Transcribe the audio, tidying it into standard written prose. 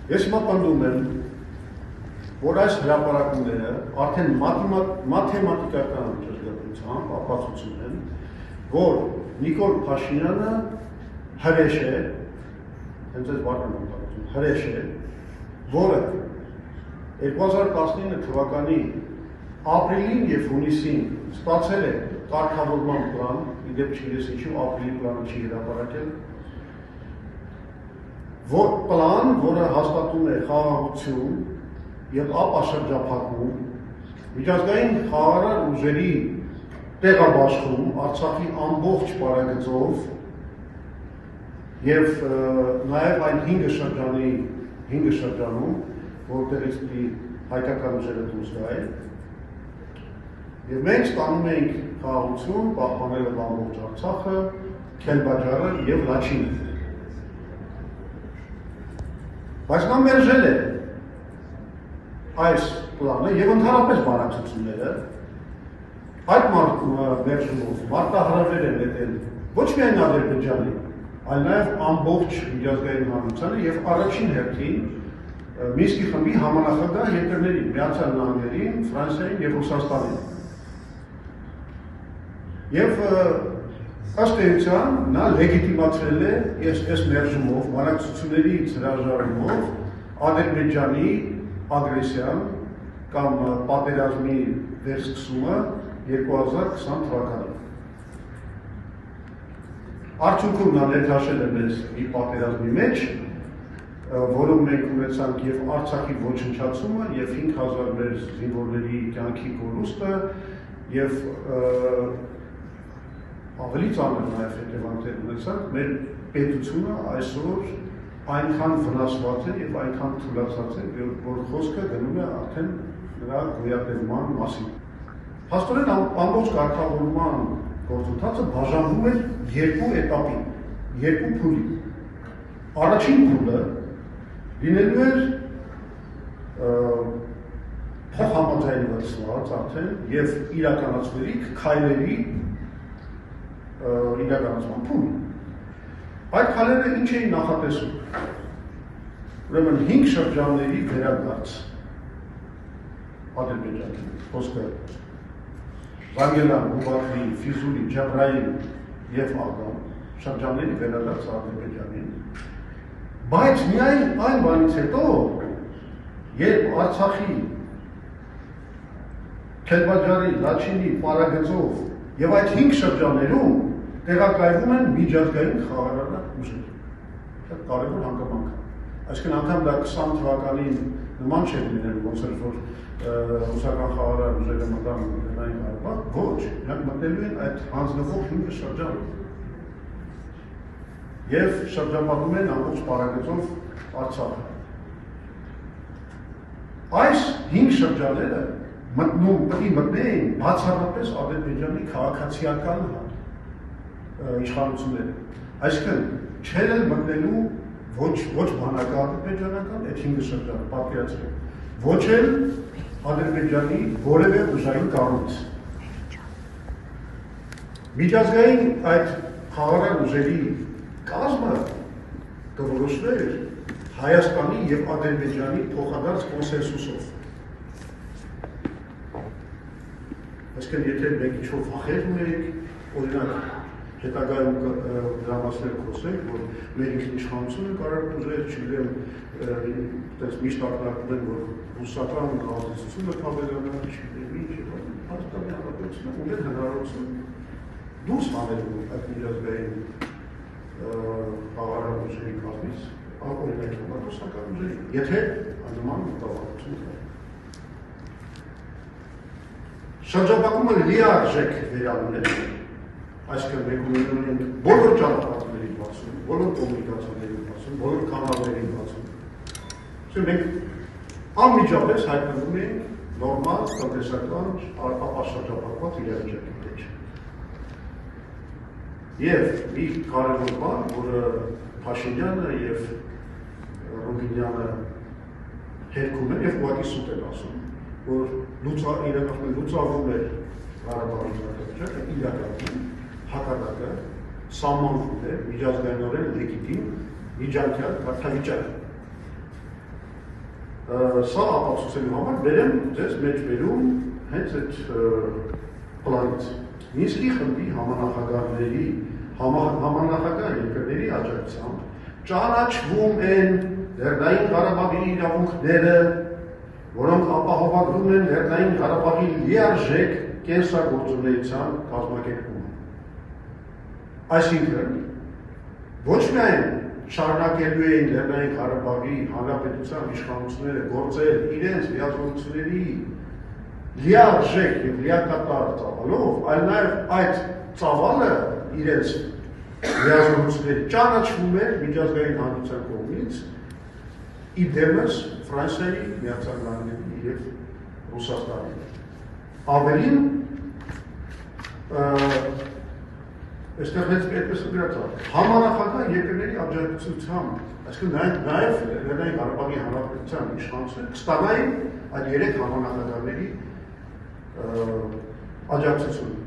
Ես հիմա պնդում եմ, որ այս հրապարակումները արդեն մաթեմատիկական ճշգրտությամբ ապացուցում են, որ Նիկոլ Փաշինյանը հրեշ է, հենց այս բառն եմ օգտագործում, հրեշ է, որը 2019 թվականի ապրիլին եւ հունիսին ստացել է կարգավորման պլան, իդեպ չգիտես ինչու ապրիլի պլանը չի հրապարակել, որ պլան, որը հաստատում է խաղաղություն եւ ապաշրջափակում, միջազգային խաղաղարար ուժերի տեղաբաշխում Արցախի ամբողջ պարագծով եւ նաեւ այն 5 շրջանում, որտեղից պիտի հայկական ուժերը դուրս գային, եւ մենք ստանում էինք խաղաղություն, պահպանելով ամբողջ Արցախը, Քելբաջարը եւ Լաչինը։ Բայց նա մերժել է այս պլանը եւ ընդհանրապես բանակցությունները այդ մերժումով մարտահրավեր են ետել ոչ միայն Ադրբեջանի, այլ նաեւ ամբողջ միջազգային հանրությանը եւ առաջին հերթին Մինսկի խմբի համանախագահ երկրներին, Միացյալ Նահանգներին, Ֆրանսիային եւ Ռուսաստանին։ Եվ ըստ էության նա լեգիտիմացրել է այս մերժումով, բանակցություններից հրաժարումով Ադրբեջանի ագրեսիան կամ պատերազմի վերսկսումը 2020 թվականին։ Արդյունքում նա ներքաշել է մեզ մի պատերազմի մեջ, որում մենք ունեցանք եւ Արցախի ոչնչացումը եւ 5000 մեր զինվորների կյանքի կորուստը եւ ավելի ծանր նաեւ հետևանքներ ունեցանք մեր պետությունը այսօր այնքան վնասված է եւ այնքան թուլացած է, որ խոսքը գնում է արդեն նրա գոյատևման մասին։ Փաստորեն ամբողջ կարգավորման գործընթացը բաժանվում էր երկու էտապի, երկու փուլի։ Առաջին փուլը լինելու էր փոխհամաձայնված արդեն եւ իրականացվելիք քայլերի իրականացման փուլ։ Այդ քայլերը ինչ էին նախատեսում։ Ուրեմն 5 շրջանների վերադարձ Ադրբեջանի, խոսքը Զանգելան, Հուբարդի, Ֆիզուլի, Ջաբրայիլ եւ Աղդամ շրջանների վերադարձ Ադրբեջանին։ Բայց միայն այն բանից հետո, երբ Արցախի, Քելբաջարի, Լաչինի, Պարագծով եւ այդ 5 շրջաններում տեղակայվում են միջազգային խաղաղարար ուժեր։ Շատ կարևոր հանգամանք է։ Այսինքն անգամ դա 20 թվականին նման չէ լինելու, ոնց որ ռուսական խաղաղարար ուժերը մտան Լեռնային Ղարաբաղ, ոչ, նրանք մտնելու են այդ հանձնվող 5 շրջան։ Եվ շրջապատում են ամբողջ պարագծով Արցախը։ Այս 5 շրջանները պիտի մտնեին բացառապես Ադրբեջանի քաղաքացիական իշխանությունները։ Այսինքն չեր էլ մտնելու ոչ բանակա-ադրբեջանական այդ 5 շրջանը, պատկերացրեք, ոչ էլ Ադրբեջանի որևէ ուժային կառույց։ Միջազգային այդ խաղաղարար ուժերի կազմը կորոշվեր Հայաստանի եւ Ադրբեջանի փոխադարձ կոնսենսուսով։ Այսինքն եթե մենք ինչ-որ վախեր ունենք, օրինակ հետագայում դրա մասին խոսենք, որ մեր ինքնիշխանությունը կարող է ուժեր, չգիտեմ, այդպես միշտ ակնարկում են, որ ռուսական ազդեցությունը հավելանա, չգիտեմ ինչ, Հայաստանի Հանրապետությունը ուներ հնարավորություն դուրս հանելու այդ միջազգային խաղաղարար ուժերի կազմից, օրինակ ռուսական ուժերի, եթե աննման մտավախություն կա։ Շրջապատումը լիարժեք վերաբերել, այսինքն մենք ունենք բոլոր ճանապարհների բացում, բոլոր կոմունիկացիաների բացում, բոլոր կանալների բացում։ Մենք անմիջապես հայտնվում ենք նորմալ տնտեսական ապաշրջապատված իրավիճակի մեջ։ Եվ մի կարևոր բան, որը Փաշինյանը եւ Ռուբինյանը հերքում են եւ ուղղակի սուտ են ասում, որ լուծավում է Ղարաբաղի իրավիճակը, իրականում հակառակը սահմանվում է միջազգայինորեն լեգիտիմ միջանկյալ կարգավիճակ։ Սա ապացուցելու համար բերեմ ձեզ մեջ բերում հենց այդ պլանից։ Մինսկի խմբի համանախագահների, համանախագահ երկրների աջակցությամբ ճանաչվում են Լեռնային Ղարաբաղի իրավունքները, որոնք ապահովագրում են Լեռնային Ղարաբաղի լիարժեք կենսագործունեության կազմակերպումը։ Այսինքն, ոչ միայն շարունակելու էին Լեռնային Ղարաբաղի Հանրապետության իշխանությունները գործել իրենց լիազորությունների լիարժեք և լիակատար ծավալով, այլ նաև այդ ծավալը իրենց լիազորությունների ճանաչվում էր միջազգային հանրության կողմից իդեմս Ֆրանսիայի, Միացյալ Նահանգների և Ռուսաստանի։ Ավելին, այստեղ հենց այդպես գրած է, համանախագահ երկրների աջակցությամբ, այսինքն նաև Լեռնային Ղարաբաղի Հանրապետության իշխանությունները կստանային այդ 3 համանախագահների աջակցություն։